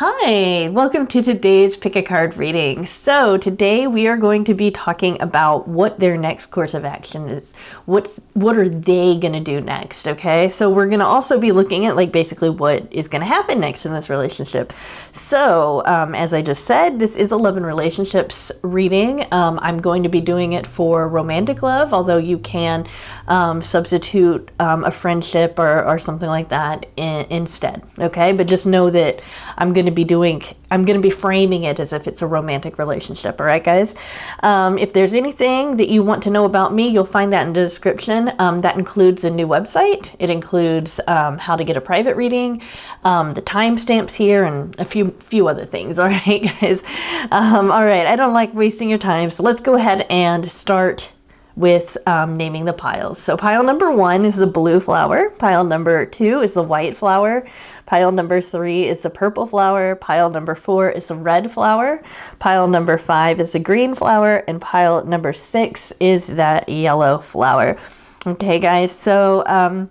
Hi, welcome to today's pick a card reading. So today we are going to be talking about what their next course of action is. What are they going to do next, okay? So we're going to also be looking at basically what is going to happen next in this relationship. So as I just said, this is a love and relationships reading. I'm going to be doing it for romantic love, although you can substitute a friendship or something like that instead, okay? But just know that I'm going to be framing it as if it's a romantic relationship. All right, guys. If there's anything that you want to know about me, you'll find that in the description. That includes a new website. It includes how to get a private reading, the timestamps here, and a few other things. All right, guys. All right. I don't like wasting your time, so let's go ahead and start with naming the piles. So pile number 1 is the blue flower. Pile number 2 is the white flower. Pile number 3 is the purple flower. Pile number 4 is the red flower. Pile number 5 is the green flower. And pile number 6 is that yellow flower. Okay, guys, so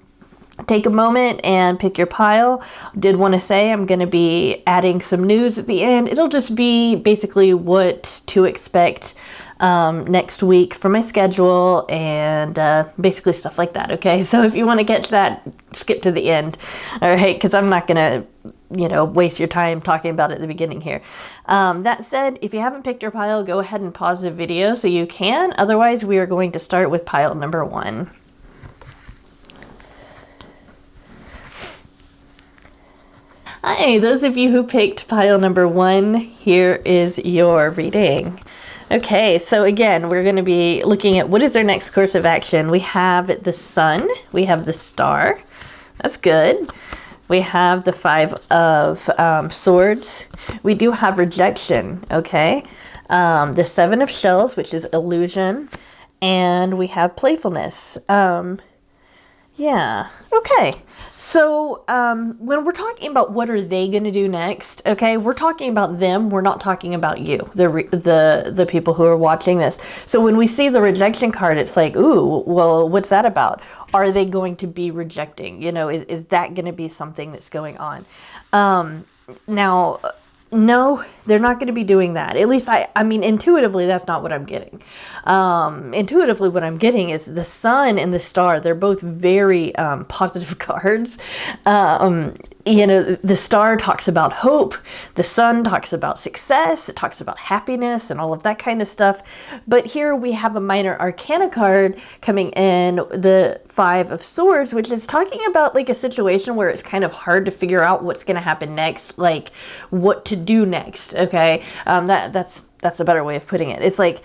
take a moment and pick your pile. Did want to say I'm going to be adding some news at the end. It'll just be basically what to expect next week for my schedule and basically stuff like that. Okay, so if you want to catch that, skip to the end. All right, because I'm not going to waste your time talking about it at the beginning here. That said, if you haven't picked your pile, go ahead and pause the video so you can. Otherwise, we are going to start with pile number 1. Hi, those of you who picked pile number 1, here is your reading. Okay, so again, we're going to be looking at what is their next course of action. We have the Sun, we have the Star, that's good. We have the 5 of Swords. We do have rejection, okay. The 7 of Shells, which is illusion, and we have playfulness. Yeah, okay. So when we're talking about what are they going to do next, okay, we're talking about them. We're not talking about you, the people who are watching this. So when we see the rejection card, it's like, ooh, well, what's that about? Are they going to be rejecting? Is that going to be something that's going on? Now, no, they're not going to be doing that. At least I mean, intuitively, that's not what I'm getting. Intuitively, what I'm getting is the Sun and the Star. They're both very positive cards. The Star talks about hope. The Sun talks about success. It talks about happiness and all of that kind of stuff. But here we have a minor arcana card coming in, the 5 of Swords, which is talking about a situation where it's kind of hard to figure out what's going to happen next, like what to do next. Okay, that's a better way of putting it. It's like,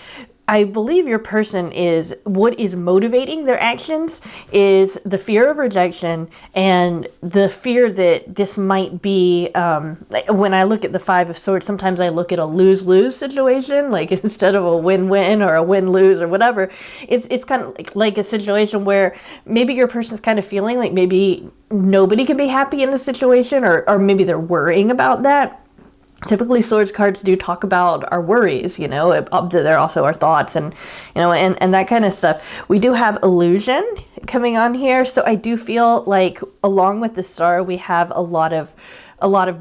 I believe your person is, what is motivating their actions is the fear of rejection and the fear that this might be, when I look at the 5 of Swords, sometimes I look at a lose-lose situation, instead of a win-win or a win-lose or whatever, it's kind of like a situation where maybe your person's kind of feeling like maybe nobody can be happy in the situation, or maybe they're worrying about that. Typically, Swords cards do talk about our worries, there also are thoughts and that kind of stuff. We do have illusion coming on here. So I do feel like along with the Star, we have a lot of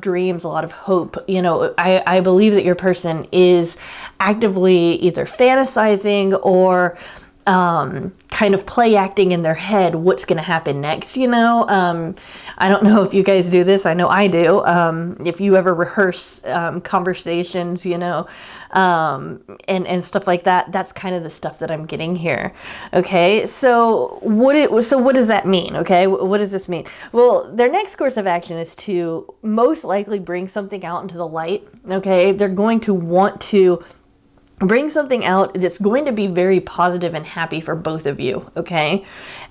dreams, a lot of hope. I believe that your person is actively either fantasizing or kind of play acting in their head what's going to happen next. I don't know if you guys do this. I know I do. If you ever rehearse conversations, and stuff like that, that's kind of the stuff that I'm getting here. Okay, so what does that mean? Okay, what does this mean? Well, their next course of action is to most likely bring something out into the light. Okay, they're going to want to bring something out that's going to be very positive and happy for both of you, okay?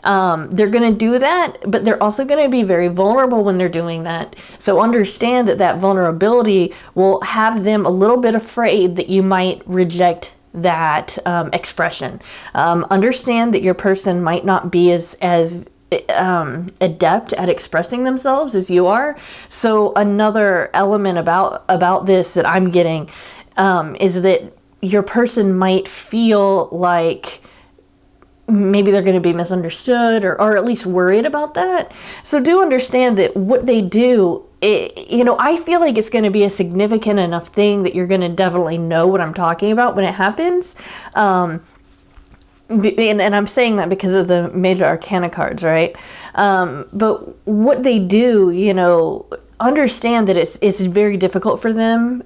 They're going to do that, but they're also going to be very vulnerable when they're doing that. So understand that vulnerability will have them a little bit afraid that you might reject that expression. Understand that your person might not be as adept at expressing themselves as you are. So another element about this that I'm getting is that your person might feel like maybe they're going to be misunderstood or at least worried about that. So do understand that what they do I feel like it's going to be a significant enough thing that you're going to definitely know what I'm talking about when it happens. And I'm saying that because of the major arcana cards, right? But what they do, understand that it's very difficult for them.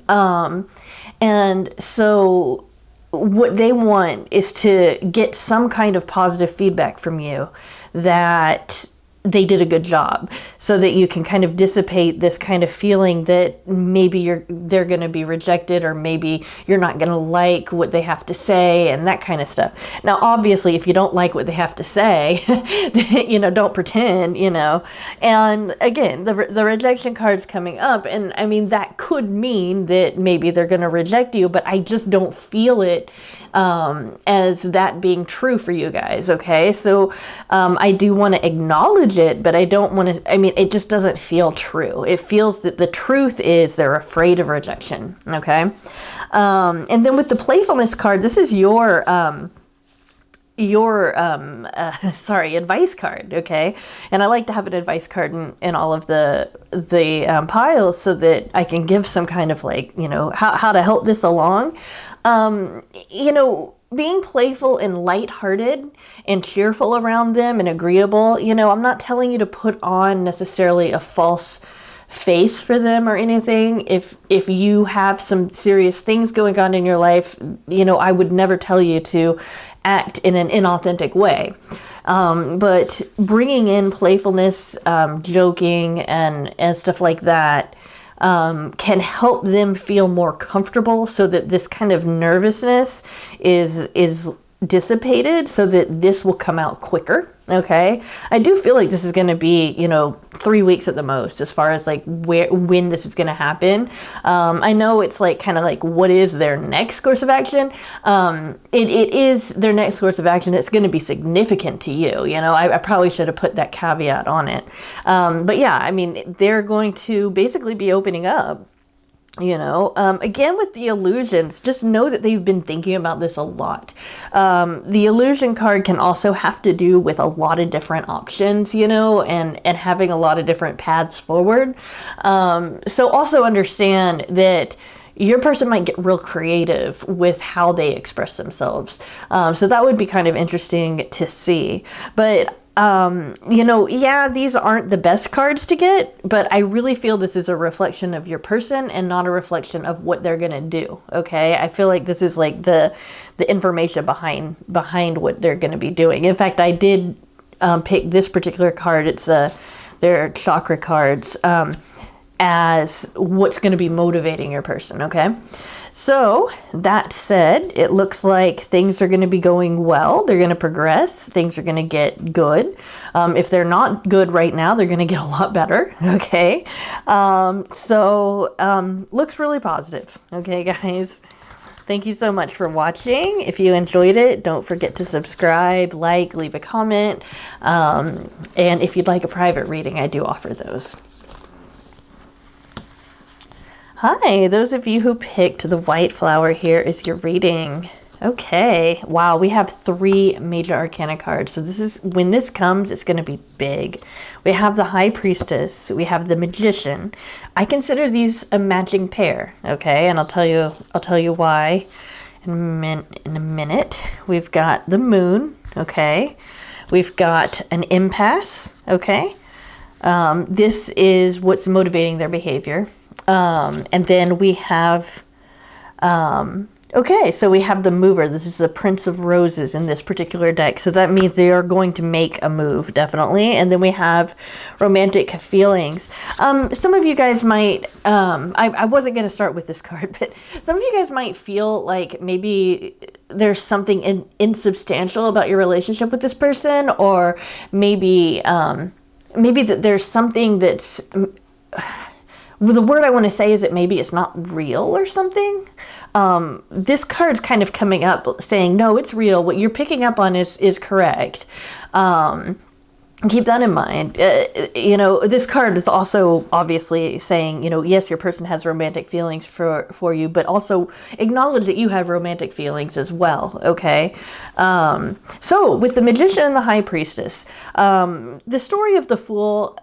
And so what they want is to get some kind of positive feedback from you that they did a good job, so that you can kind of dissipate this kind of feeling that maybe they're going to be rejected, or maybe you're not going to like what they have to say, and that kind of stuff. Now, obviously, if you don't like what they have to say, don't pretend, And again, the rejection card's coming up, and I mean, that could mean that maybe they're going to reject you, but I just don't feel it as that being true for you guys, okay? So I do want to acknowledge it, but I don't want to, it just doesn't feel true. It feels that the truth is they're afraid of rejection, okay? And then with the playfulness card, this is your advice card, okay? And I like to have an advice card in all of the piles, so that I can give some kind of how to help this along. Being playful and lighthearted and cheerful around them and agreeable, I'm not telling you to put on necessarily a false face for them or anything. If you have some serious things going on in your life, I would never tell you to act in an inauthentic way. But bringing in playfulness, joking and stuff like that, can help them feel more comfortable, so that this kind of nervousness is dissipated, so that this will come out quicker. Okay. I do feel like this is going to be, 3 weeks at the most, as far as when this is going to happen. I know it's what is their next course of action? It is their next course of action. It's going to be significant to you. I probably should have put that caveat on it. But yeah, they're going to basically be opening up. Again, with the illusions, just know that they've been thinking about this a lot. The illusion card can also have to do with a lot of different options, and having a lot of different paths forward. So also understand that your person might get real creative with how they express themselves. So that would be kind of interesting to see. But these aren't the best cards to get, but I really feel this is a reflection of your person and not a reflection of what they're going to do. Okay. I feel like this is the information behind what they're going to be doing. In fact, I did, pick this particular card. It's, their chakra cards, as what's going to be motivating your person. Okay. So that said, it looks like things are going to be going well. They're going to progress. Things are going to get good. If they're not good right now, they're going to get a lot better. Okay. Looks really positive. Okay, guys. Thank you so much for watching. If you enjoyed it, don't forget to subscribe, leave a comment. And if you'd like a private reading, I do offer those. Hi, those of you who picked the white flower, here is your reading. Okay, wow, we have 3 major arcana cards. So when this comes, it's going to be big. We have the High Priestess, we have the Magician. I consider these a matching pair, okay? And I'll tell you why in a minute. We've got the Moon, okay? We've got an Impasse, okay? This is what's motivating their behavior. And then we have, so we have the Mover. This is the Prince of Roses in this particular deck. So that means they are going to make a move, definitely. And then we have Romantic Feelings. Some of you guys might, I wasn't going to start with this card, but some of you guys might feel like maybe there's something insubstantial about your relationship with this person, or maybe that there's something that's... the word I want to say is that maybe it's not real or something. This card's kind of coming up saying, no, it's real. What you're picking up on is correct. Keep that in mind. This card is also obviously saying, yes, your person has romantic feelings for you, but also acknowledge that you have romantic feelings as well. Okay. So with the Magician and the High Priestess, the story of the Fool,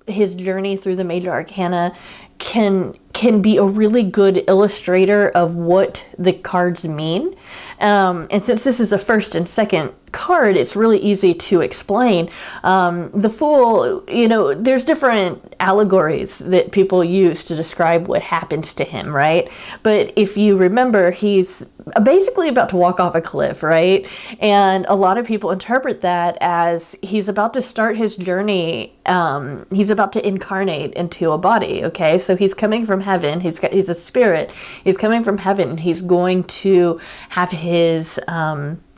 his journey through the major arcana can be a really good illustrator of what the cards mean. And since this is the first and second card, it's really easy to explain. The Fool, there's different allegories that people use to describe what happens to him, right? But if you remember, he's basically about to walk off a cliff, right? And a lot of people interpret that as he's about to start his journey. He's about to incarnate into a body, okay? So he's coming from heaven. He's a spirit. He's coming from heaven. He's going to have his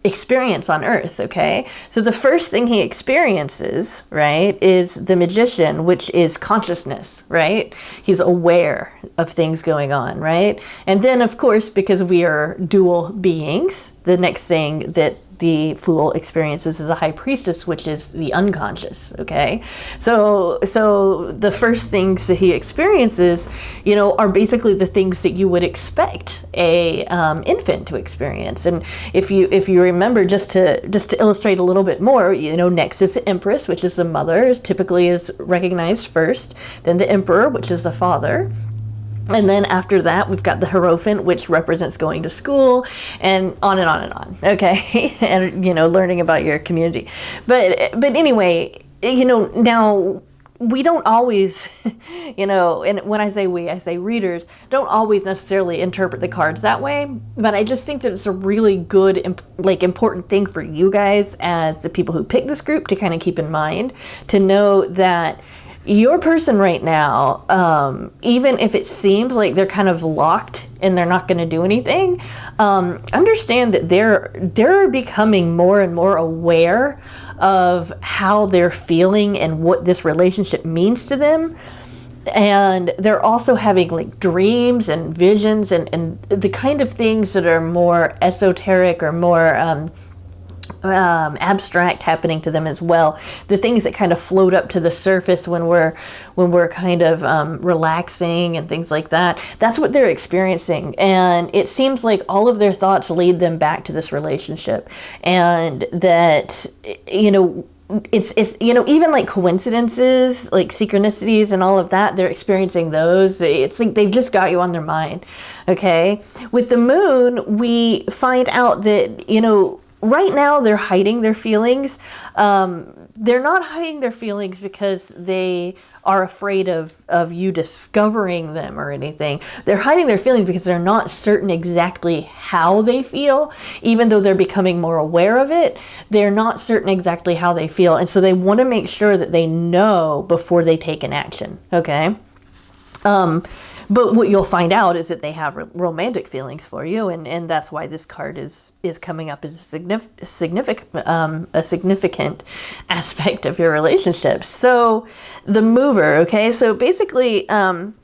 experience on earth, okay? So the first thing he experiences, right, is the magician, which is consciousness, right? He's aware of things going on, right? And then, of course, because we are dual beings, the next thing that the Fool experiences is a high priestess, which is the unconscious, okay? So the first things that he experiences, are basically the things that you would expect a infant to experience. And if you remember, just to illustrate a little bit more, next is the Empress, which is the mother, typically is recognized first, then the Emperor, which is the father. And then after that, we've got the Hierophant, which represents going to school, and on and on and on, okay? And, learning about your community. But anyway, now we don't always, and when I say we, I say readers, don't always necessarily interpret the cards that way. But I just think that it's a really good, important thing for you guys as the people who pick this group to kind of keep in mind, to know that your person right now, even if it seems like they're kind of locked and they're not going to do anything, understand that they're becoming more and more aware of how they're feeling and what this relationship means to them. And they're also having dreams and visions and the kind of things that are more esoteric or more abstract happening to them as well. The things that kind of float up to the surface when we're kind of relaxing and things like that. That's what they're experiencing, and it seems like all of their thoughts lead them back to this relationship, and that it's even like coincidences, like synchronicities and all of that, they're experiencing those. It's like they've just got you on their mind. Okay, with the Moon, we find out that right now they're hiding their feelings. They're not hiding their feelings because they are afraid of you discovering them or anything. They're hiding their feelings because they're not certain exactly how they feel. Even though they're becoming more aware of it, they're not certain exactly how they feel. And so they want to make sure that they know before they take an action, okay? But what you'll find out is that they have romantic feelings for you, and that's why this card is coming up as a significant aspect of your relationship. So the Mover, okay? So basically, I'm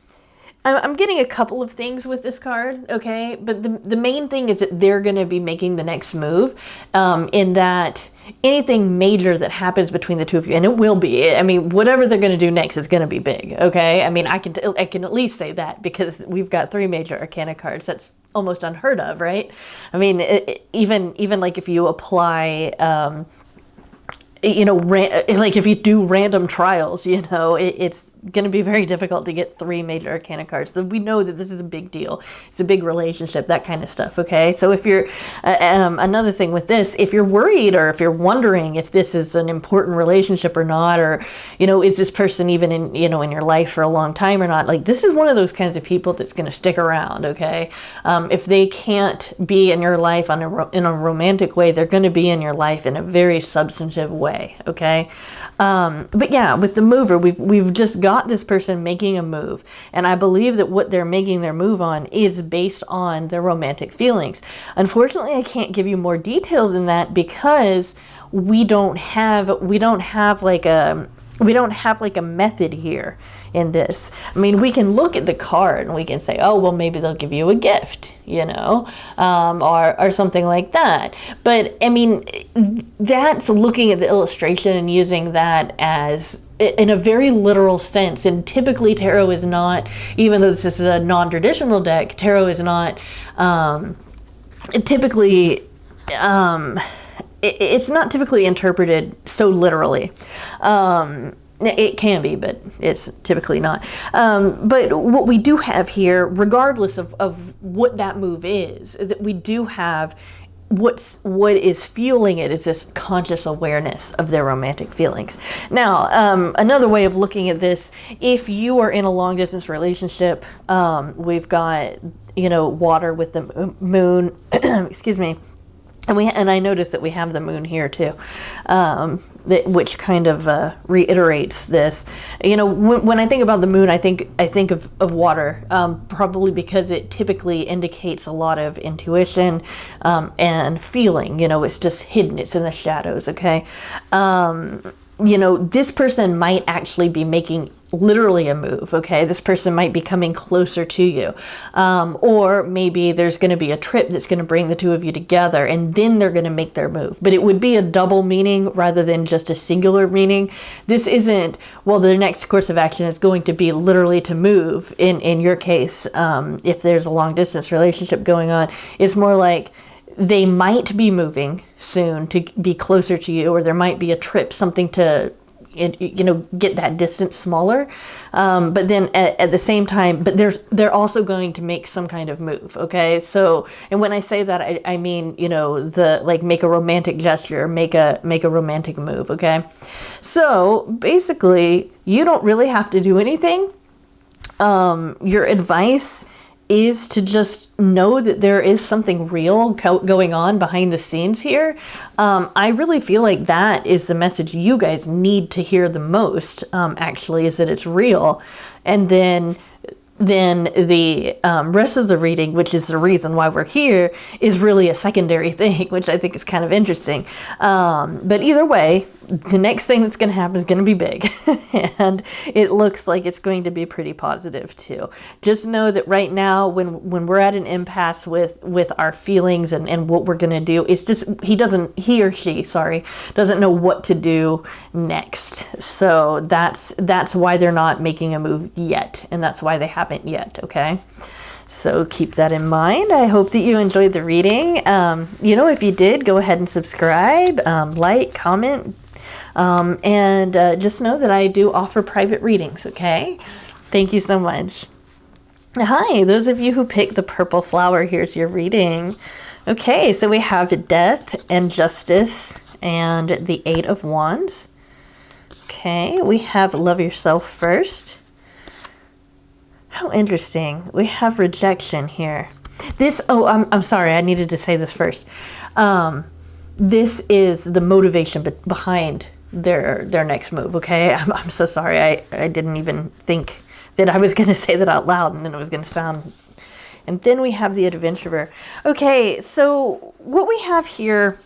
getting a couple of things with this card, okay? But the main thing is that they're going to be making the next move, in that anything major that happens between the two of you, and it will be, whatever they're going to do next is going to be big, okay? I can at least say that because we've got 3 major arcana cards. That's almost unheard of, right? Even like if you apply like if you do random trials, it's going to be very difficult to get 3 major arcana cards. So we know that this is a big deal. It's a big relationship, that kind of stuff, okay? So if you're, another thing with this, if you're worried or if you're wondering if this is an important relationship or not, or, is this person even in your life for a long time or not, this is one of those kinds of people that's going to stick around, okay? If they can't be in your life in a romantic way, they're going to be in your life in a very substantive way. Okay. But yeah, with the Mover, we've just got this person making a move. And I believe that what they're making their move on is based on their romantic feelings. Unfortunately, I can't give you more detail than that because we don't have like a method here in this. We can look at the card and we can say, oh, well, maybe they'll give you a gift, or something like that. But that's looking at the illustration and using that as in a very literal sense. And typically tarot is not, even though this is a non-traditional deck, tarot is not typically it's not typically interpreted so literally. It can be, but it's typically not. But what we do have here, regardless of what that move is that we do have what is fueling it is this conscious awareness of their romantic feelings. Now, another way of looking at this, if you are in a long distance relationship, we've got, water with the moon, excuse me. And I noticed that we have the moon here too, which kind of reiterates this. When I think about the moon, I think of water, probably because it typically indicates a lot of intuition and feeling. It's just hidden. It's in the shadows. Okay. This person might actually be making literally a move, okay? This person might be coming closer to you. Or maybe there's going to be a trip that's going to bring the two of you together, and then they're going to make their move. But it would be a double meaning rather than just a singular meaning. This isn't, well, the next course of action is going to be literally to move. In your case, if there's a long distance relationship going on, it's more like they might be moving soon to be closer to you, or there might be a trip, something to get that distance smaller, but then at the same time, but they're also going to make some kind of move. Okay, so, and when I say that, I mean make a romantic gesture, make a romantic move. Okay, so basically, you don't really have to do anything. Your advice is to just know that there is something real going on behind the scenes here. I really feel like that is the message you guys need to hear the most, actually, is that it's real. And then the rest of the reading, which is the reason why we're here, is really a secondary thing, which I think is kind of interesting. But either way, the next thing that's going to happen is going to be big. And it looks like it's going to be pretty positive too. Just know that right now, when we're at an impasse with our feelings and what we're going to do, it's just, he or she doesn't know what to do next. So that's why they're not making a move yet. And that's why they haven't yet. Okay. So keep that in mind. I hope that you enjoyed the reading. If you did, go ahead and subscribe, like, comment, and just know that I do offer private readings, okay? Thank you so much. Hi, those of you who picked the purple flower, here's your reading. Okay, so we have Death and Justice and the Eight of Wands. Okay, we have Love Yourself First. How interesting. We have Rejection here. I'm sorry, I needed to say this first. This is the motivation behind their next move, okay? I'm so sorry. I didn't even think that I was going to say that out loud, and then it was going to sound... And then we have the Adventurer. Okay, so what we have here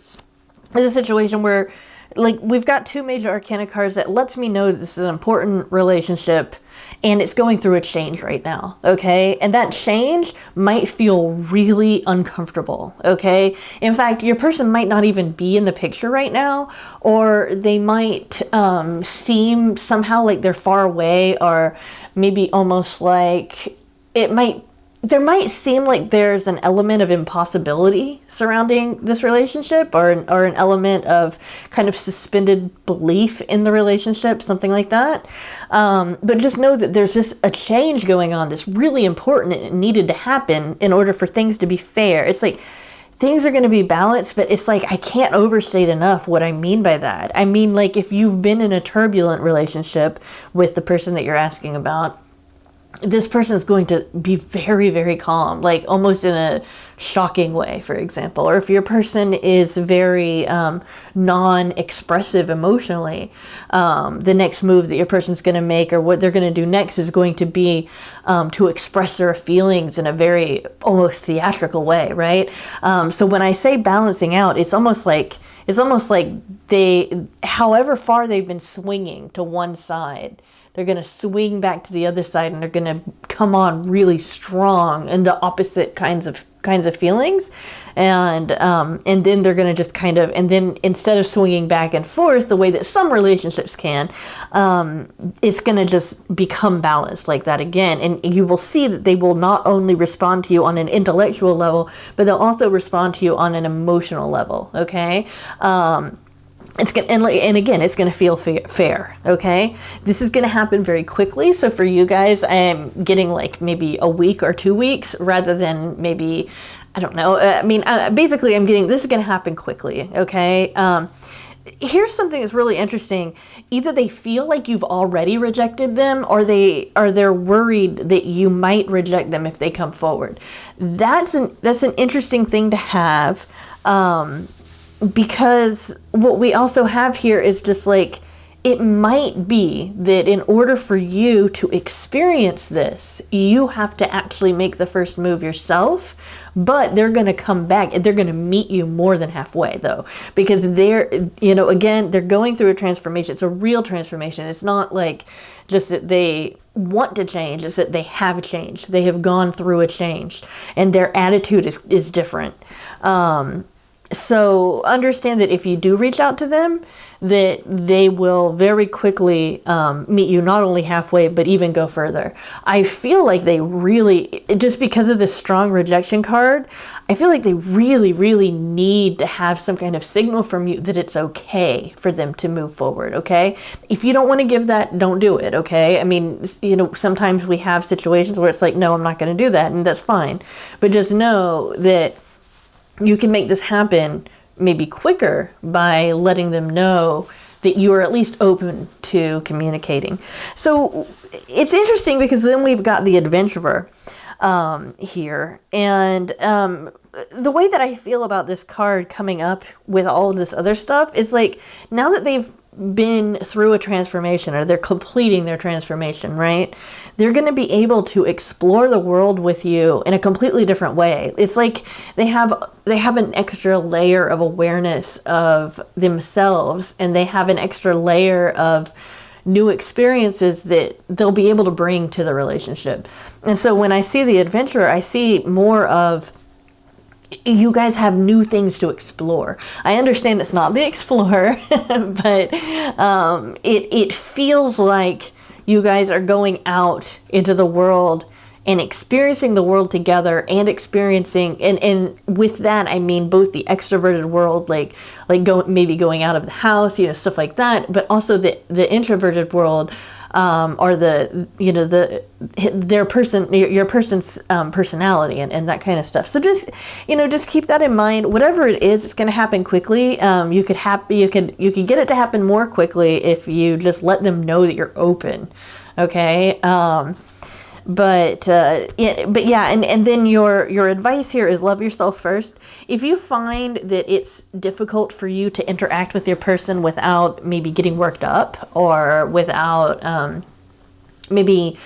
is a situation where, we've got two major arcana cards that lets me know that this is an important relationship, and it's going through a change right now, okay? And that change might feel really uncomfortable, okay? In fact, your person might not even be in the picture right now, or they might seem somehow like they're far away, or maybe almost like there might seem like there's an element of impossibility surrounding this relationship, or an element of kind of suspended belief in the relationship, something like that. But just know that there's just a change going on that's really important and it needed to happen in order for things to be fair. It's like things are going to be balanced, but it's like I can't overstate enough what I mean by that. I mean, like, if you've been in a turbulent relationship with the person that you're asking about, this person is going to be very, very calm, like almost in a shocking way, for example. Or if your person is very non-expressive emotionally, the next move that your person's going to make, or what they're going to do next, is going to be to express their feelings in a very almost theatrical way, right? So when I say balancing out, it's almost like they, however far they've been swinging to one side, they're going to swing back to the other side, and they're going to come on really strong into opposite kinds of feelings. And then they're going to just kind of, and then instead of swinging back and forth the way that some relationships can, it's going to just become balanced like that again. And you will see that they will not only respond to you on an intellectual level, but they'll also respond to you on an emotional level. Okay. It's gonna, and again, it's going to feel fair. Okay, this is going to happen very quickly. So for you guys, I'm getting like maybe a week or 2 weeks rather than maybe, I don't know. Basically, I'm getting, this is going to happen quickly. Okay. Here's something that's really interesting. Either they feel like you've already rejected them, or they're worried that you might reject them if they come forward. That's an interesting thing to have. Because what we also have here is just like, it might be that in order for you to experience this, you have to actually make the first move yourself, but they're going to come back and they're going to meet you more than halfway though, because they're, again, they're going through a transformation. It's a real transformation. It's not like just that they want to change, it's that they have changed. They have gone through a change and their attitude is different. So understand that if you do reach out to them, that they will very quickly meet you not only halfway, but even go further. I feel like they really, just because of this strong rejection card, I feel like they really, really need to have some kind of signal from you that it's okay for them to move forward, okay? If you don't want to give that, don't do it, okay? I mean, sometimes we have situations where it's like, no, I'm not going to do that, and that's fine. But just know that you can make this happen maybe quicker by letting them know that you are at least open to communicating. So it's interesting because then we've got the adventurer here. And the way that I feel about this card coming up with all of this other stuff is like, now that they've been through a transformation, or they're completing their transformation, right? They're going to be able to explore the world with you in a completely different way. It's like they have an extra layer of awareness of themselves, and they have an extra layer of new experiences that they'll be able to bring to the relationship. And so when I see the adventurer, I see more of, you guys have new things to explore. I understand it's not the explorer, but it feels like you guys are going out into the world and experiencing the world together, and experiencing, and with that I mean both the extroverted world, like maybe going out of the house, stuff like that, but also the introverted world, or your person's personality and that kind of stuff. So just keep that in mind. Whatever it is, it's going to happen quickly. You could get it to happen more quickly if you just let them know that you're open. Okay. But then your advice here is love yourself first. If you find that it's difficult for you to interact with your person without maybe getting worked up, or without maybe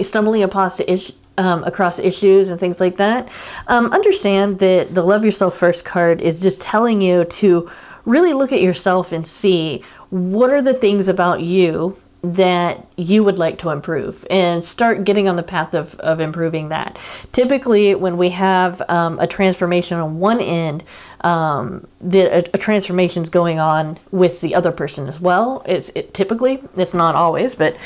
stumbling across issues and things like that, understand that the love yourself first card is just telling you to really look at yourself and see what are the things about you that you would like to improve, and start getting on the path of improving that. Typically, when we have a transformation on one end, a transformation is going on with the other person as well. Typically, it's not always, but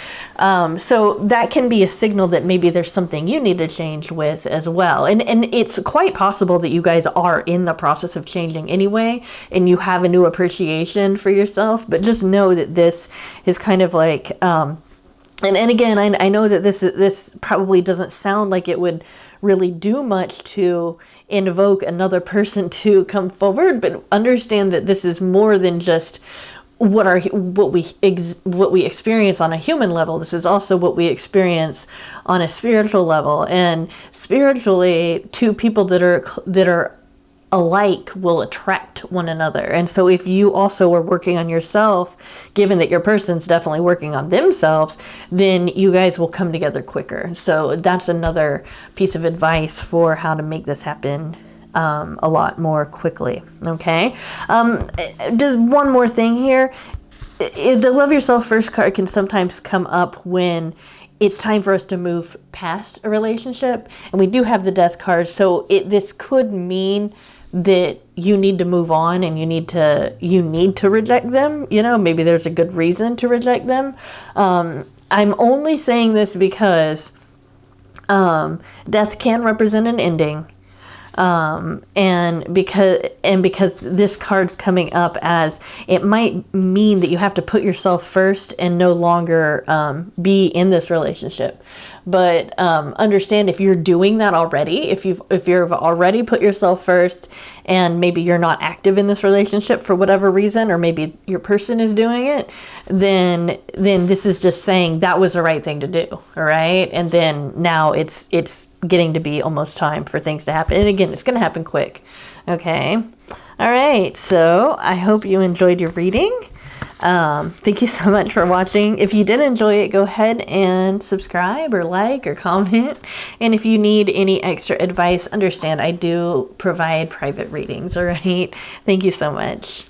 so that can be a signal that maybe there's something you need to change with as well. And it's quite possible that you guys are in the process of changing anyway, and you have a new appreciation for yourself. But just know that this is kind of like, and again, I know that this probably doesn't sound like it would really do much to invoke another person to come forward, but understand that this is more than just what we experience on a human level. This is also what we experience on a spiritual level, and spiritually, two people that are alike will attract one another. And so if you also are working on yourself, given that your person's definitely working on themselves, then you guys will come together quicker. So that's another piece of advice for how to make this happen a lot more quickly. Okay. Just one more thing here. The love yourself first card can sometimes come up when it's time for us to move past a relationship, and we do have the death card. So this could mean that you need to move on, and you need to reject them. Maybe there's a good reason to reject them. I'm only saying this because death can represent an ending. And because this card's coming up as, it might mean that you have to put yourself first and no longer be in this relationship. But understand, if you're doing that already, if you've already put yourself first, and maybe you're not active in this relationship for whatever reason, or maybe your person is doing it, then this is just saying that was the right thing to do. All right. And then now it's getting to be almost time for things to happen. And again, it's going to happen quick. Okay. All right. So I hope you enjoyed your reading. Thank you so much for watching. If you did enjoy it, go ahead and subscribe or like or comment. And if you need any extra advice, understand I do provide private readings. All right. Thank you so much.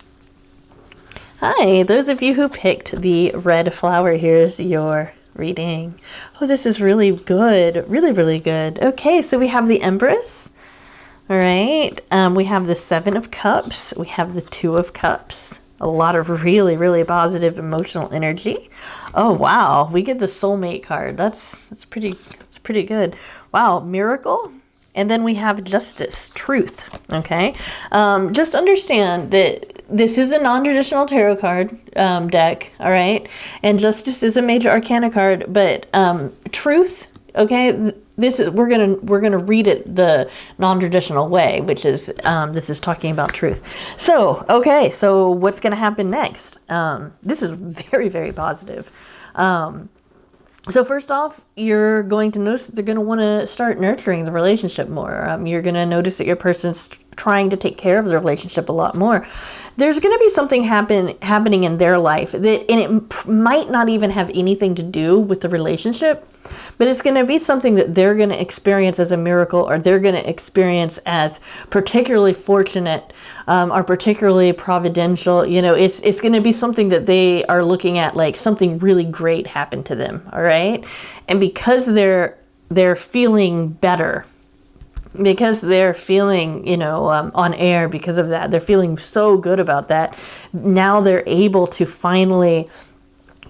Hi, those of you who picked the red flower, here's your reading. Oh, this is really good. Really, really good. Okay, so we have the Empress. All right. We have the Seven of Cups. We have the Two of Cups. A lot of really, really positive emotional energy. Oh, wow. We get the soulmate card. That's pretty good. Wow. Miracle. And then we have Justice, Truth. Okay. Just understand that this is a non-traditional tarot card deck. All right. And Justice is a major arcana card, but Truth. Okay. We're gonna read it the non-traditional way, which is this is talking about truth. So okay, so what's gonna happen next? This is very, very positive. So first off, you're going to notice that they're going to want to start nurturing the relationship more. You're going to notice that your person's trying to take care of the relationship a lot more. There's going to be something happening in their life and it might not even have anything to do with the relationship, but it's going to be something that they're going to experience as a miracle, or they're going to experience as particularly fortunate, or particularly providential. You know, it's going to be something that they are looking at like something really great happened to them. All right. And because they're feeling better, because they're feeling, on air because of that, they're feeling so good about that. Now they're able to finally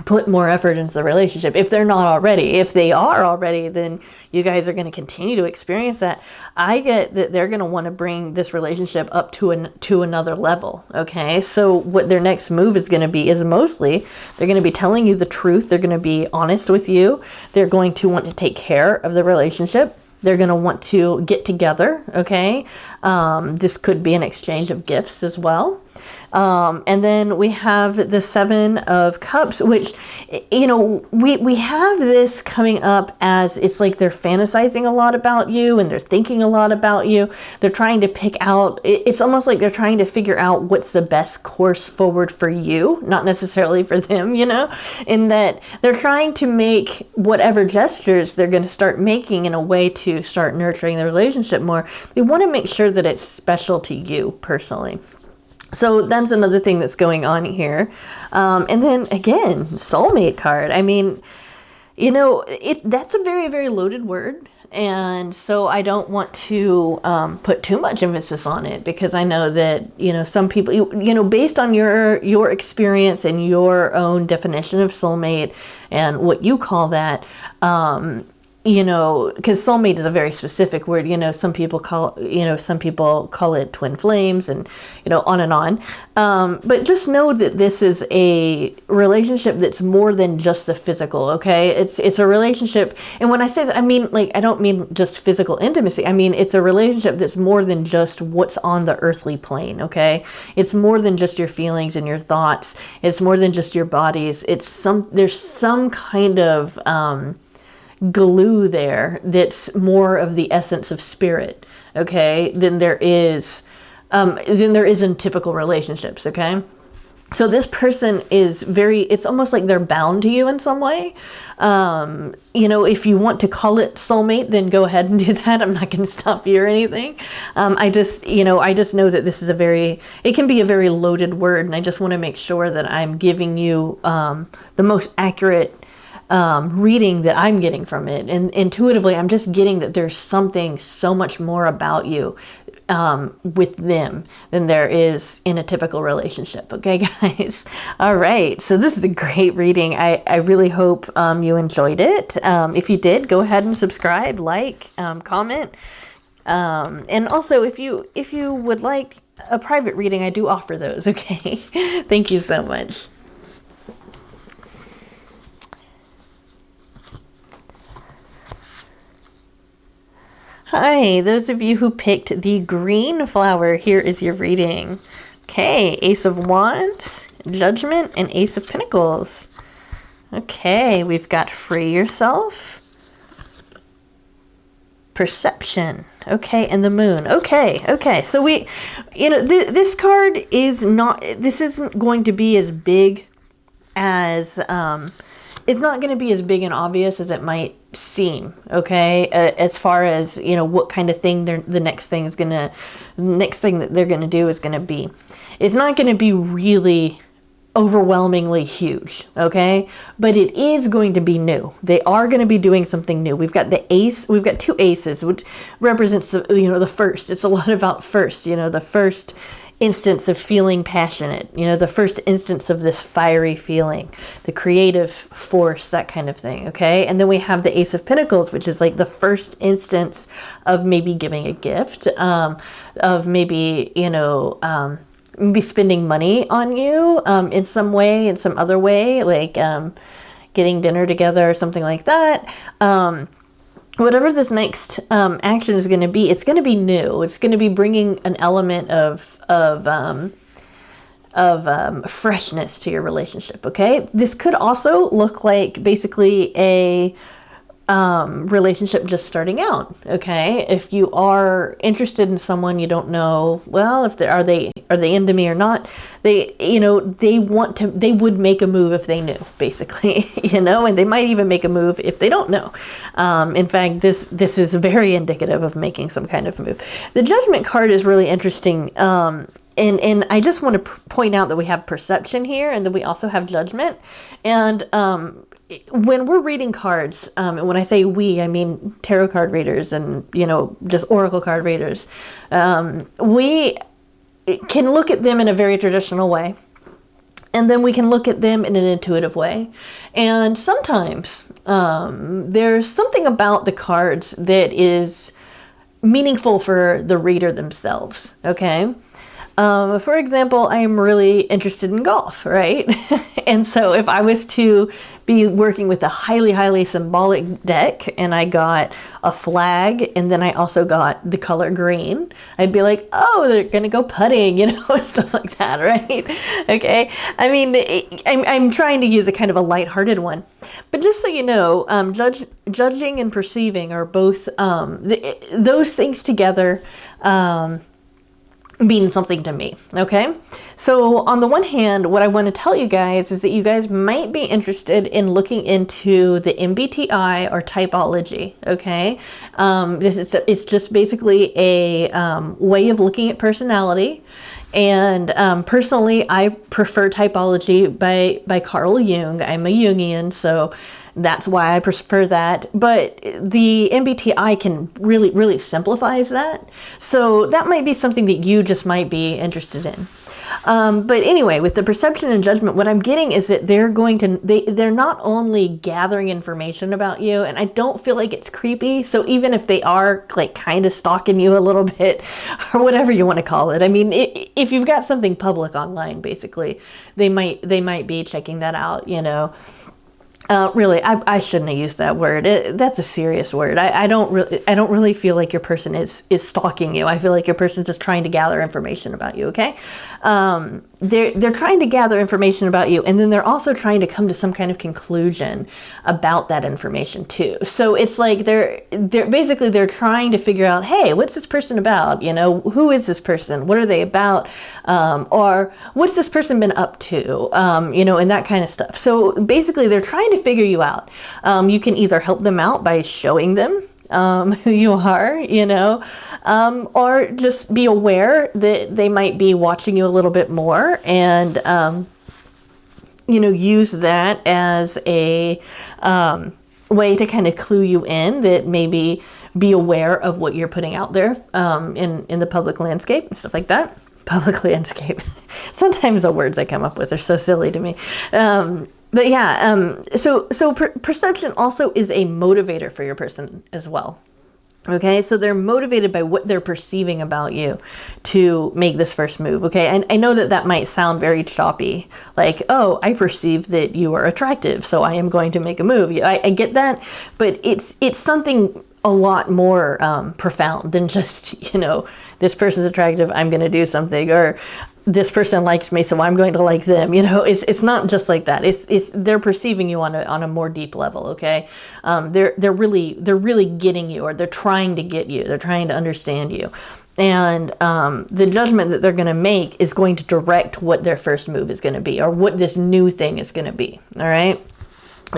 put more effort into the relationship. If they're not already, if they are already, then you guys are going to continue to experience that. I get that they're going to want to bring this relationship up to another level. Okay. So what their next move is going to be is mostly they're going to be telling you the truth. They're going to be honest with you. They're going to want to take care of the relationship. They're going to want to get together, okay? This could be an exchange of gifts as well. And then we have the Seven of Cups, which, we have this coming up as it's like they're fantasizing a lot about you and they're thinking a lot about you. They're trying to pick out, it's almost like they're trying to figure out what's the best course forward for you, not necessarily for them, in that they're trying to make whatever gestures they're going to start making in a way to start nurturing the relationship more. They want to make sure that it's special to you personally. So that's another thing that's going on here. And then again, soulmate card. I mean, that's a very, very loaded word. And so I don't want to put too much emphasis on it, because I know that, some people, based on your experience and your own definition of soulmate and what you call that, because soulmate is a very specific word. Some people call it twin flames, and on and on. But just know that this is a relationship that's more than just the physical. Okay, it's a relationship, and when I say that, I mean I don't mean just physical intimacy. I mean it's a relationship that's more than just what's on the earthly plane. Okay, it's more than just your feelings and your thoughts. It's more than just your bodies. There's some kind of glue there that's more of the essence of spirit, okay, than there is in typical relationships. Okay, so this person is it's almost like they're bound to you in some way. If you want to call it soulmate, then go ahead and do that. I'm not going to stop you or anything. I just know that this is it can be a very loaded word, and I just want to make sure that I'm giving you the most accurate reading that I'm getting from it. And intuitively, I'm just getting that there's something so much more about you with them than there is in a typical relationship. Okay, guys? All right. So this is a great reading. I really hope you enjoyed it. If you did, go ahead and subscribe, like, comment. And also, if you would like a private reading, I do offer those. Okay, thank you so much. Hi, those of you who picked the green flower, here is your reading. Okay, Ace of Wands, Judgment, and Ace of Pentacles. Okay, we've got Free Yourself, Perception, okay, and the Moon. Okay, so we, this card is not, this isn't going to be as big as, it's not going to be as big and obvious as it might seem, okay, as far as, what kind of thing the next thing that they're going to do is going to be. It's not going to be really overwhelmingly huge, okay, but it is going to be new. They are going to be doing something new. We've got the ace, we've got two aces, which represents the first. It's a lot about first, the first instance of feeling passionate, the first instance of this fiery feeling, the creative force, that kind of thing, okay? And then we have the Ace of Pentacles, which is like the first instance of maybe giving a gift, of maybe, maybe spending money on you in some way, in some other way, like getting dinner together or something like that. Whatever this next action is going to be, it's going to be new. It's going to be bringing an element of freshness to your relationship. Okay, this could also look like basically a relationship just starting out. Okay, if you are interested in someone, you don't know, well, if are they into me or not. They would make a move if they knew, basically, and they might even make a move if they don't know. In fact, this is very indicative of making some kind of move. The Judgment card is really interesting. And I just want to point out that we have Perception here, and then we also have Judgment. And when we're reading cards, and when I say we, I mean tarot card readers and, just oracle card readers, we can look at them in a very traditional way. And then we can look at them in an intuitive way. And sometimes there's something about the cards that is meaningful for the reader themselves, okay? For example, I'm really interested in golf, right? And so if I was to be working with a highly, highly symbolic deck and I got a flag and then I also got the color green, I'd be like, oh, they're going to go putting, stuff like that, right? Okay. I mean, I'm trying to use a kind of a lighthearted one. But just so you know, judging and perceiving are both, those things together, mean something to me, okay? So on the one hand, what I want to tell you guys is that you guys might be interested in looking into the MBTI or typology, okay? It's just basically a way of looking at personality. And personally, I prefer typology by Carl Jung. I'm a Jungian, so that's why I prefer that. But the MBTI can really, really simplifies that. So that might be something that you just might be interested in. But anyway, with the Perception and Judgment, what I'm getting is that they're not only gathering information about you, and I don't feel like it's creepy. So even if they are like kind of stalking you a little bit or whatever you want to call it, I mean, if you've got something public online, basically, they might be checking that out, Really, I shouldn't have used that word. That's a serious word. I don't really feel like your person is stalking you. I feel like your person's just trying to gather information about you. Okay, they're trying to gather information about you, and then they're also trying to come to some kind of conclusion about that information too. So it's like they're trying to figure out, hey, what's this person about? Who is this person? What are they about? Or what's this person been up to? And that kind of stuff. So basically, they're trying to figure you out. You can either help them out by showing them who you are, or just be aware that they might be watching you a little bit more and, use that as a way to kind of clue you in, that maybe be aware of what you're putting out there in the public landscape and stuff like that. Public landscape. Sometimes the words I come up with are so silly to me. But yeah, so perception also is a motivator for your person as well. Okay, so they're motivated by what they're perceiving about you to make this first move. Okay, and I know that that might sound very choppy, like, oh, I perceive that you are attractive, so I am going to make a move. I get that, but it's something a lot more profound than just, this person's attractive, I'm going to do something, or this person likes me, so I'm going to like them. It's not just like that. It's they're perceiving you on a more deep level. Okay, they're really getting you, or they're trying to get you. They're trying to understand you, and the judgment that they're going to make is going to direct what their first move is going to be, or what this new thing is going to be. All right.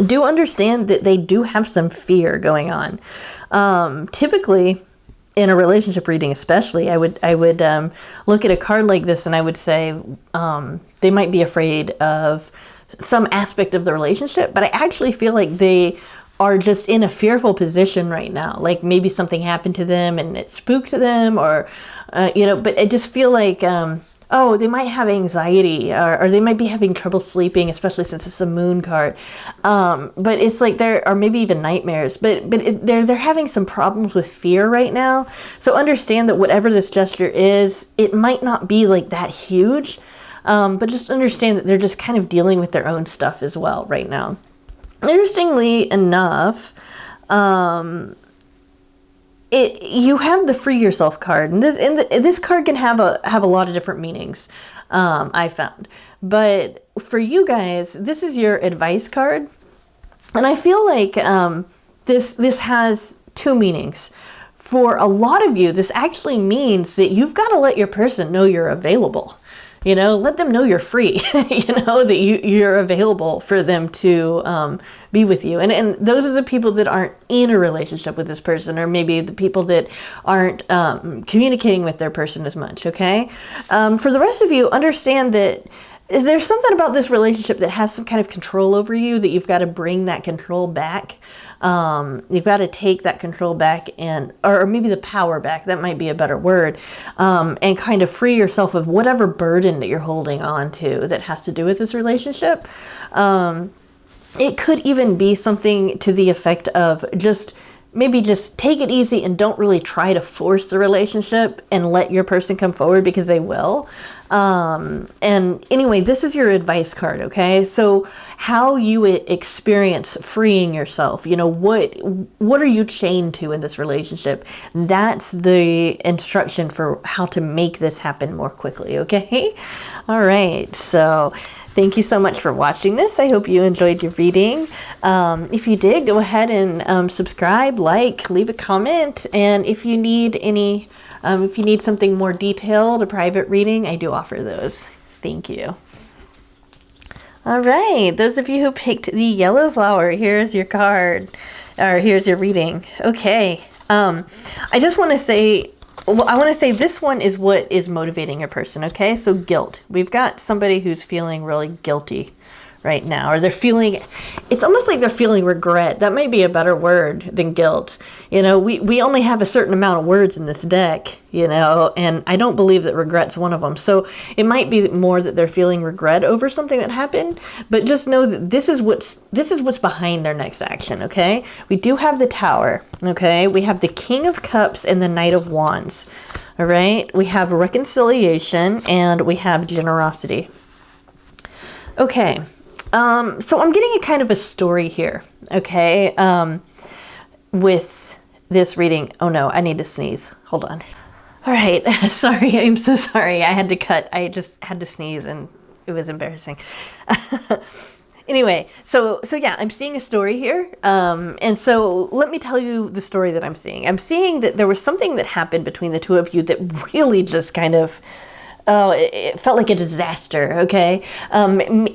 Do understand that they do have some fear going on. Typically, in a relationship reading especially, I would look at a card like this and I would say they might be afraid of some aspect of the relationship, but I actually feel like they are just in a fearful position right now. Like maybe something happened to them and it spooked them, or, but I just feel like, they might have anxiety, or they might be having trouble sleeping, especially since it's a moon card. But it's like or maybe even nightmares, but they're having some problems with fear right now. So understand that whatever this gesture is, it might not be like that huge, but just understand that they're just kind of dealing with their own stuff as well right now. Interestingly enough, you have the free yourself card, and this card can have a lot of different meanings. I found, but for you guys, this is your advice card, and I feel like this has two meanings. For a lot of you, this actually means that you've got to let your person know you're available. Let them know you're free, that you're available for them to be with you. And those are the people that aren't in a relationship with this person, or maybe the people that aren't communicating with their person as much, okay? For the rest of you, understand that there's something about this relationship that has some kind of control over you, that you've got to bring that control back. You've got to take that control back, or maybe the power back, that might be a better word, and kind of free yourself of whatever burden that you're holding on to that has to do with this relationship. It could even be something to the effect of maybe just take it easy and don't really try to force the relationship, and let your person come forward, because they will. And anyway, this is your advice card, okay? So how you experience freeing yourself, what are you chained to in this relationship? That's the instruction for how to make this happen more quickly, okay? All right, so thank you so much for watching this. I hope you enjoyed your reading. If you did, go ahead and subscribe, leave a comment, and if you need something more detailed, a private reading, I do offer those. Thank you. All right, those of you who picked the yellow flower, here's your card, or here's your reading. Okay, I just want to say, this one is what is motivating your person, okay? So guilt. We've got somebody who's feeling really guilty right now, or it's almost like they're feeling regret. That might be a better word than guilt. We only have a certain amount of words in this deck, and I don't believe that regret's one of them. So it might be more that they're feeling regret over something that happened, but just know that this is what's behind their next action, okay? We do have the Tower, okay? We have the King of Cups and the Knight of Wands, all right? We have reconciliation, and we have generosity. Okay. So I'm getting a kind of a story here, okay, with this reading. Oh no, I need to sneeze. Hold on. All right, sorry, I'm so sorry. I had to cut. I just had to sneeze and it was embarrassing. Anyway, so yeah, I'm seeing a story here, and so let me tell you the story that I'm seeing. I'm seeing that there was something that happened between the two of you that really just kind of, it felt like a disaster, okay?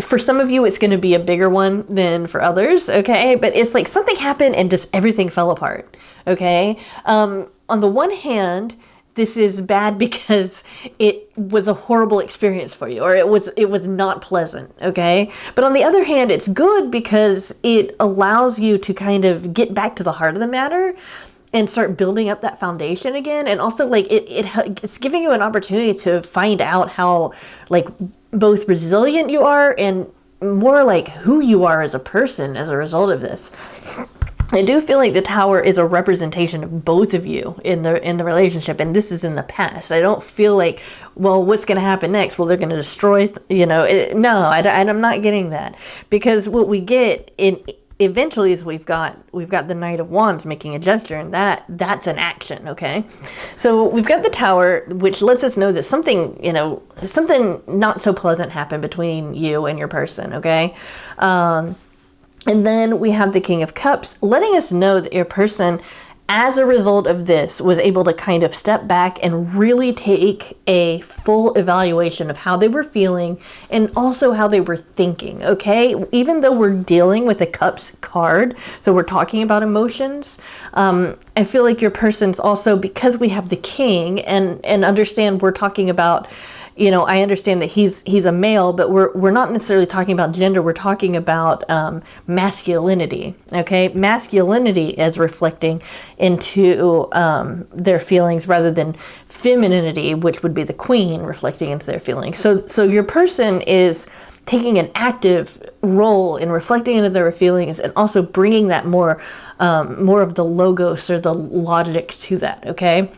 For some of you, it's going to be a bigger one than for others, okay? But it's like something happened and just everything fell apart, okay? On the one hand, this is bad because it was a horrible experience for you, or it was not pleasant, okay? But on the other hand, it's good because it allows you to kind of get back to the heart of the matter and start building up that foundation again. And also, like, it's giving you an opportunity to find out how, like, both resilient you are and more like who you are as a person as a result of this. I do feel like the Tower is a representation of both of you in the relationship, and this is in the past. I don't feel like, well, what's going to happen next? Well, they're going to destroy, no, I'm not getting that, because what we get in eventually is we've got the Knight of Wands making a gesture, and that's an action. Okay, so we've got the Tower, which lets us know that something not so pleasant happened between you and your person. Okay. And then we have the King of Cups, letting us know that your person, as a result of this, was able to kind of step back and really take a full evaluation of how they were feeling and also how they were thinking, okay? Even though we're dealing with the Cups card, so we're talking about emotions, I feel like your person's also, because we have the King, and understand we're talking about, I understand that he's a male, but we're not necessarily talking about gender. We're talking about masculinity. Okay, masculinity as reflecting into their feelings rather than femininity, which would be the Queen reflecting into their feelings. So your person is taking an active role in reflecting into their feelings and also bringing that more of the logos or the logic to that. Okay.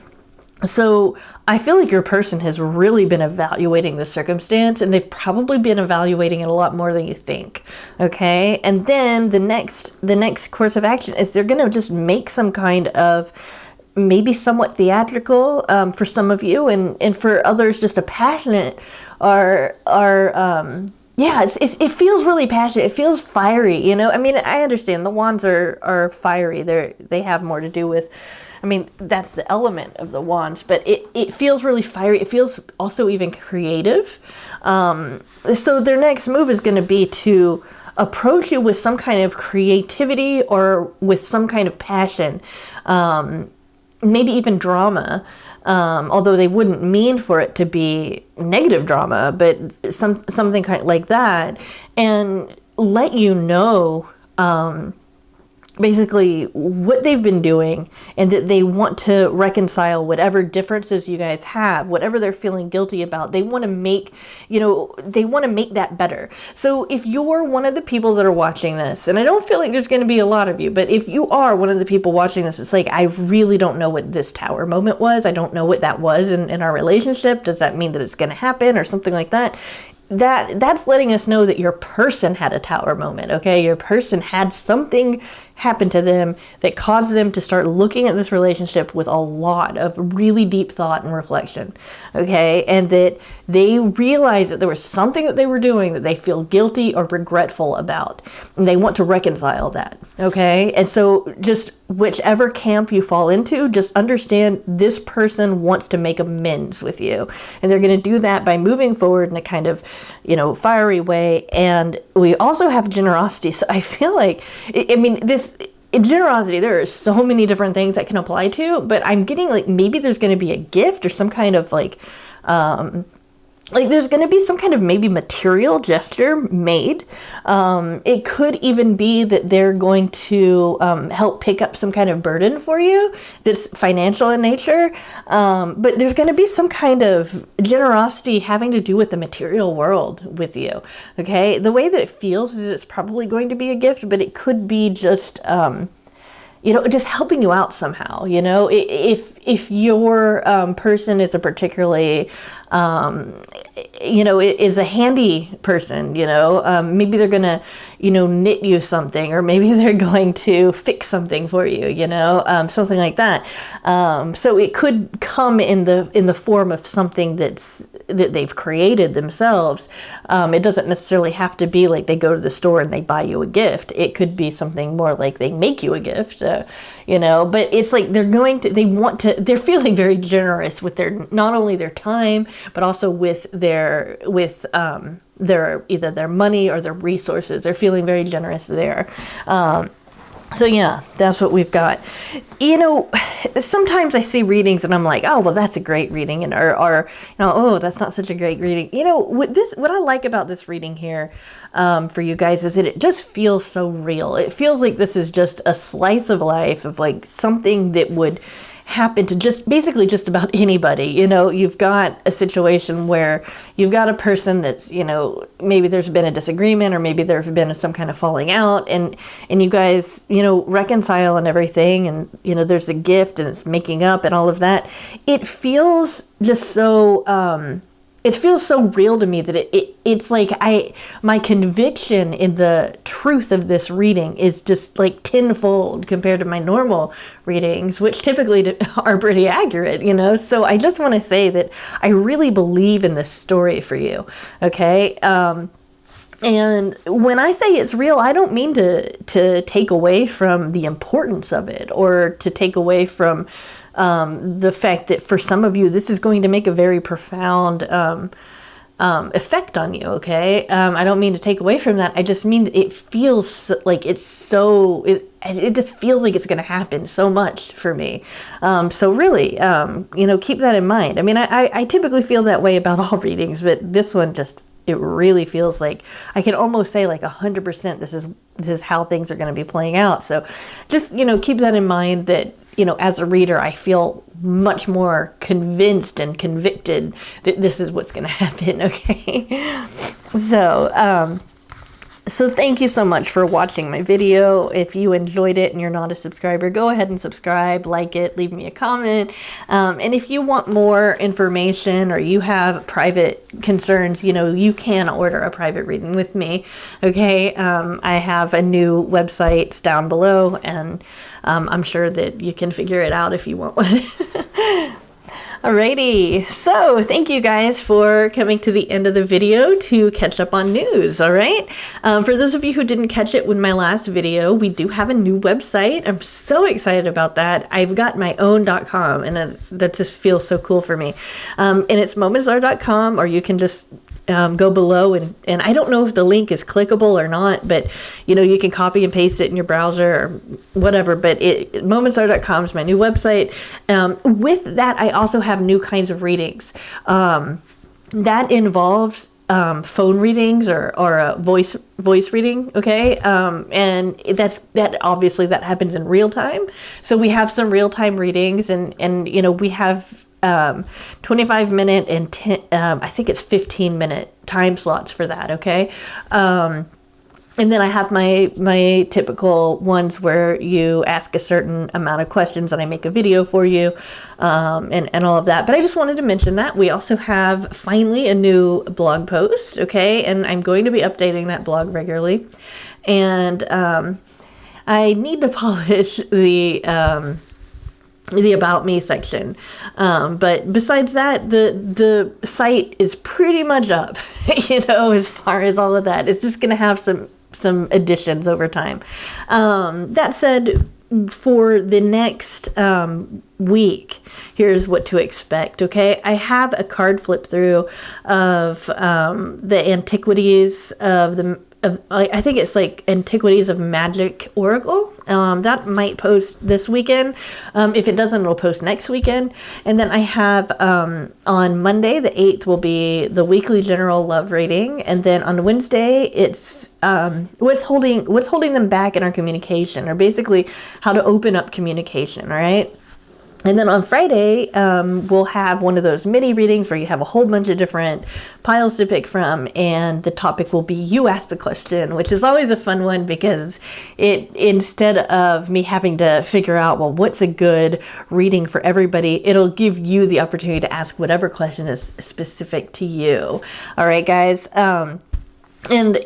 So I feel like your person has really been evaluating the circumstance, and they've probably been evaluating it a lot more than you think. Okay. And then the next course of action is they're going to just make some kind of maybe somewhat theatrical, for some of you, and for others, just a passionate it feels really passionate. It feels fiery, I mean, I understand the wands are fiery. They have more to do with, that's the element of the wands, but it feels really fiery. It feels also even creative. So their next move is going to be to approach you with some kind of creativity or with some kind of passion, maybe even drama, although they wouldn't mean for it to be negative drama, but something kind of like that, and let you know basically what they've been doing, and that they want to reconcile whatever differences you guys have, whatever they're feeling guilty about. They want to make, that better. So if you're one of the people that are watching this, and I don't feel like there's going to be a lot of you, but if you are one of the people watching this, it's like, I really don't know what this Tower moment was. I don't know what that was in our relationship. Does that mean that it's going to happen or something like that? That's letting us know that your person had a Tower moment, okay? Your person had something happen to them that caused them to start looking at this relationship with a lot of really deep thought and reflection, okay? And that they realized that there was something that they were doing that they feel guilty or regretful about, and they want to reconcile that, okay? And so just whichever camp you fall into, just understand this person wants to make amends with you, and they're going to do that by moving forward in a kind of, fiery way. And we also have generosity. So I feel like, generosity, there are so many different things that can apply to, but I'm getting like maybe there's going to be a gift or some kind of there's going to be some kind of maybe material gesture made. It could even be that they're going to help pick up some kind of burden for you that's financial in nature. But there's going to be some kind of generosity having to do with the material world with you. Okay. The way that it feels is it's probably going to be a gift, but it could be just, just helping you out somehow. If your person is a particularly, is a handy person, maybe they're going to, knit you something, or maybe they're going to fix something for you, something like that. So it could come in the form of something that they've created themselves. It doesn't necessarily have to be like they go to the store and they buy you a gift. It could be something more like they make you a gift, but it's like they're feeling very generous with not only their time, but also with their either their money or their resources. They're feeling very generous there. So yeah, that's what we've got. Sometimes I see readings and I'm like, oh, well, that's a great reading, and or oh, that's not such a great reading. What I like about this reading here, for you guys, is that it just feels so real. It feels like this is just a slice of life of like something that would happen to basically just about anybody. You've got a situation where you've got a person that's, maybe there's been a disagreement, or maybe there's been some kind of falling out, and you guys, reconcile and everything, and, there's a gift and it's making up and all of that. It feels just so, it feels so real to me that it's like my conviction in the truth of this reading is just like tenfold compared to my normal readings, which typically are pretty accurate, So I just want to say that I really believe in this story for you, okay? And when I say it's real, I don't mean to take away from the importance of it, or to take away from the fact that for some of you, this is going to make a very profound effect on you, okay? I don't mean to take away from that. I just mean that it feels like it just feels like it's going to happen so much for me. So really, keep that in mind. I mean, I typically feel that way about all readings, but this one it really feels like I can almost say like 100% this is how things are going to be playing out. So just, keep that in mind, that, as a reader, I feel much more convinced and convicted that this is what's going to happen. Okay. So thank you so much for watching my video. If you enjoyed it and you're not a subscriber, go ahead and subscribe, like it, leave me a comment. And if you want more information, or you have private concerns, you can order a private reading with me. Okay. I have a new website down below, and I'm sure that you can figure it out if you want one. Alrighty, so thank you guys for coming to the end of the video to catch up on news, alright? For those of you who didn't catch it with my last video, we do have a new website. I'm so excited about that. I've got my own.com, and that just feels so cool for me. And it's MomentsAre.com, or you can just go below, and I don't know if the link is clickable or not, but you can copy and paste it in your browser or whatever. But MomentsAre.com is my new website. With that, I also have new kinds of readings that involves phone readings or a voice reading. Okay. And that obviously that happens in real time. So we have some real time readings, and we have 25-minute and 10, I think it's 15-minute time slots for that. Okay. And then I have my typical ones where you ask a certain amount of questions and I make a video for you, and all of that. But I just wanted to mention that we also have finally a new blog post. Okay. And I'm going to be updating that blog regularly. And, I need to polish the About Me section. But besides that, the site is pretty much up, as far as all of that. It's just going to have some additions over time. That said, for the next week, here's what to expect, okay? I have a card flip through of the antiquities of I think it's like Antiquities of Magic Oracle. That might post this weekend. If it doesn't, it'll post next weekend. And then I have on Monday, the 8th, will be the weekly general love reading. And then on Wednesday, it's what's holding them back in our communication, or basically how to open up communication. All right. And then on Friday, we'll have one of those mini readings where you have a whole bunch of different piles to pick from, and the topic will be You Ask the Question, which is always a fun one, because instead of me having to figure out, well, what's a good reading for everybody, it'll give you the opportunity to ask whatever question is specific to you. All right, guys. And,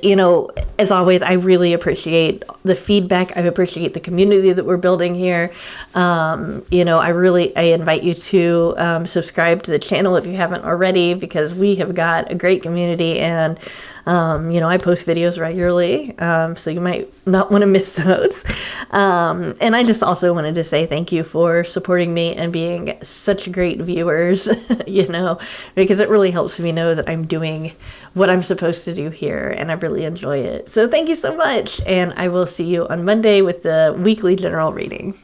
as always, I really appreciate the feedback. I appreciate the community that we're building here. I invite you to subscribe to the channel if you haven't already, because we have got a great community, and I post videos regularly, so you might not want to miss those. And I just also wanted to say thank you for supporting me and being such great viewers, because it really helps me know that I'm doing what I'm supposed to do here, and I really enjoy it. So thank you so much, and I will see you on Monday with the weekly general reading.